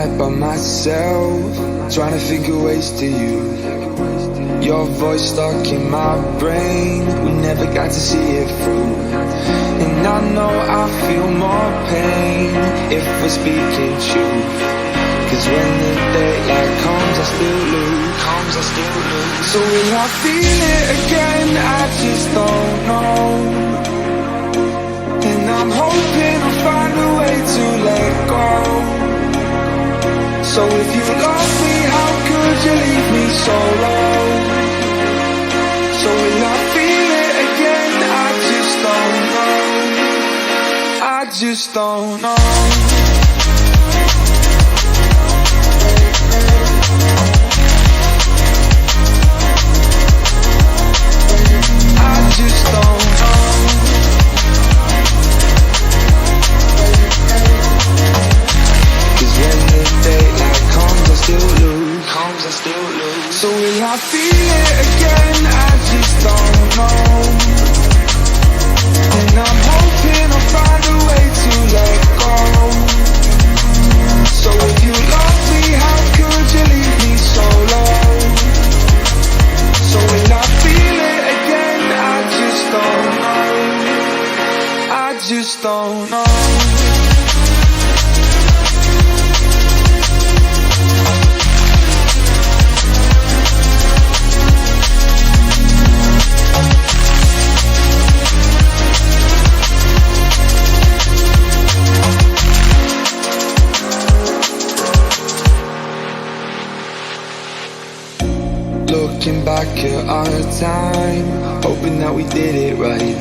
night by myself, trying to figure ways to you. Your voice stuck in my brain, we never got to see it through. And I know I feel more pain if we're speaking truth. Cause when the daylight comes I still lose. So will I feel it again? I just don't know. And I'm hoping I'll find a way to let go. So if you love me, how could you leave me so low? So will I feel it again? I just don't know. I just don't know. I just don't know. Cause when the daylight comes I still lose. So will I feel it again? I just don't know. And I'm hoping I'll find a way to let go. So if you love me, how could you leave me so low? So will I feel it again? I just don't know. I just don't know. Looking back at our time, hoping that we did it right.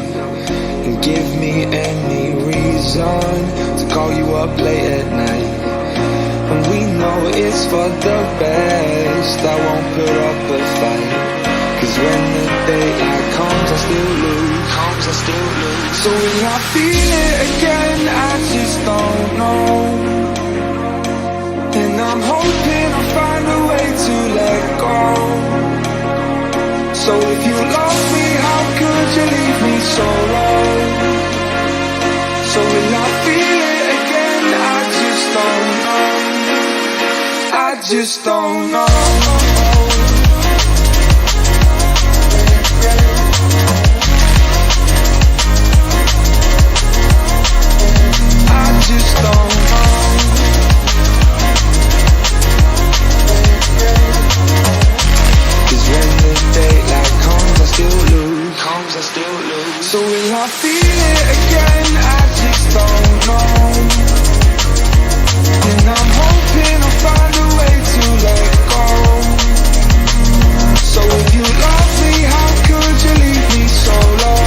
And give me any reason to call you up late at night. And we know it's for the best, I won't put up a fight. Cause when the daylight comes I still lose. So will I feel it again? I just don't know. And I'm hoping I'll find a way to let go. So if you love me, how could you leave me so low? So will I feel it again? I just don't know. I just don't know. I just don't know. Cause when the daylight comes I still lose. So will I feel it again? I just don't know. And I'm hoping I'll find a way to let go. So if you love me, how could you leave me so low?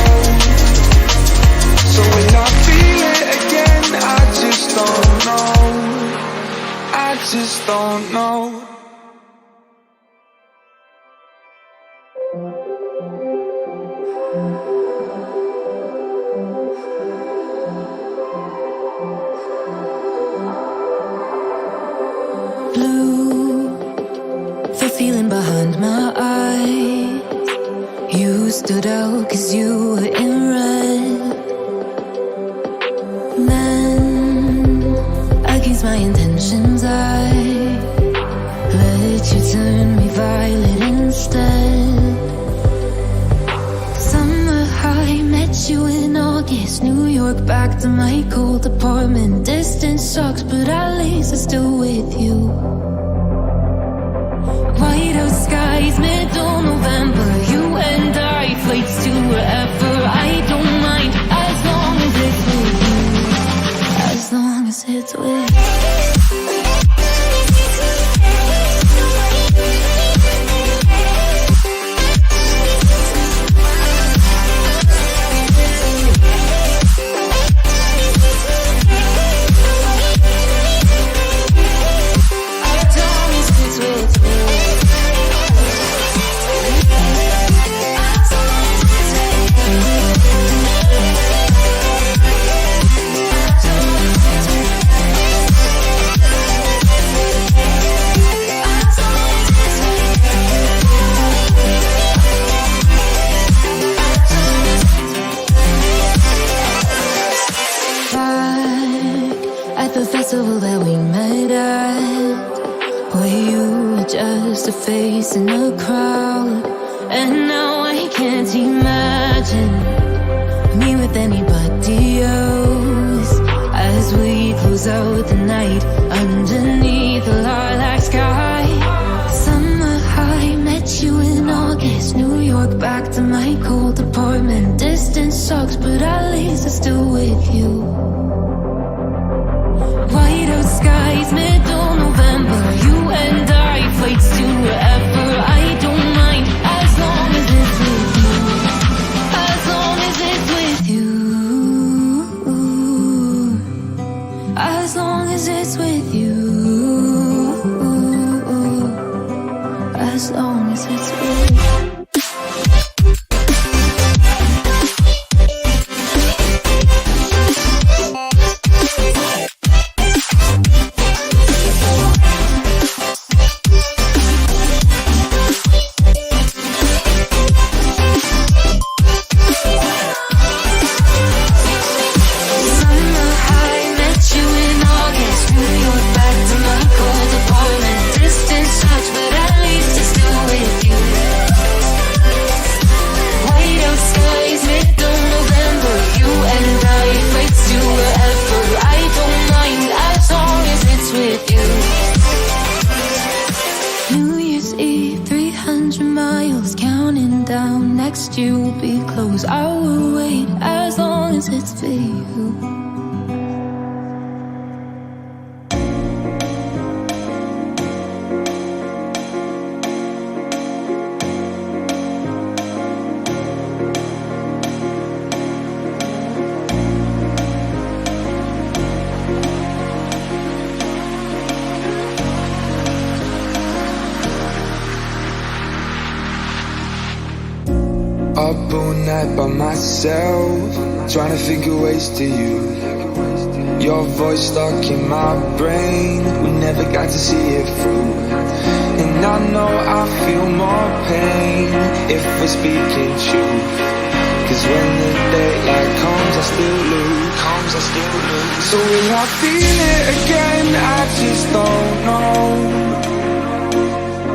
So will I feel it again? I just don't know. I just don't know. Blue, the feeling behind my eyes. You stood out cause you were in red. Man, against my intentions I let you turn me violet instead. Summer high, met you in August. New York, back to my cold apartment. Distance sucks, but at least I'm still with you. White out skies, middle November. You and I, flights to wherever. I don't mind, as long as it's with you. As long as it's with you. I just a face in a crowd. And now I can't imagine me with anybody else. As we close out the night underneath the lilac sky. Summer high, met you in August. New York, back to my cold apartment. Distance sucks, but at least I'm still with you. White out skies, middle November. You and I, flights to wherever. I don't mind, as long as it's with you. As long as it's with you. As long as it's with you. As long as it's with you. Next year will be close. I will wait as long as it's for you. Up all night by myself, trying to figure ways to you. Your voice stuck in my brain, we never got to see it through. And I know I feel more pain if we're speaking truth. Cause when the daylight comes, I still lose. So will I feel it again? I just don't know.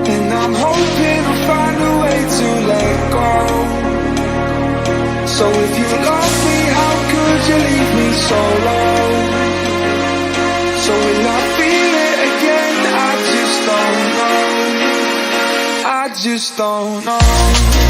And I'm hoping I'll find a way to let go. So if you love me, how could you leave me so low? So will I feel it again? I just don't know. I just don't know.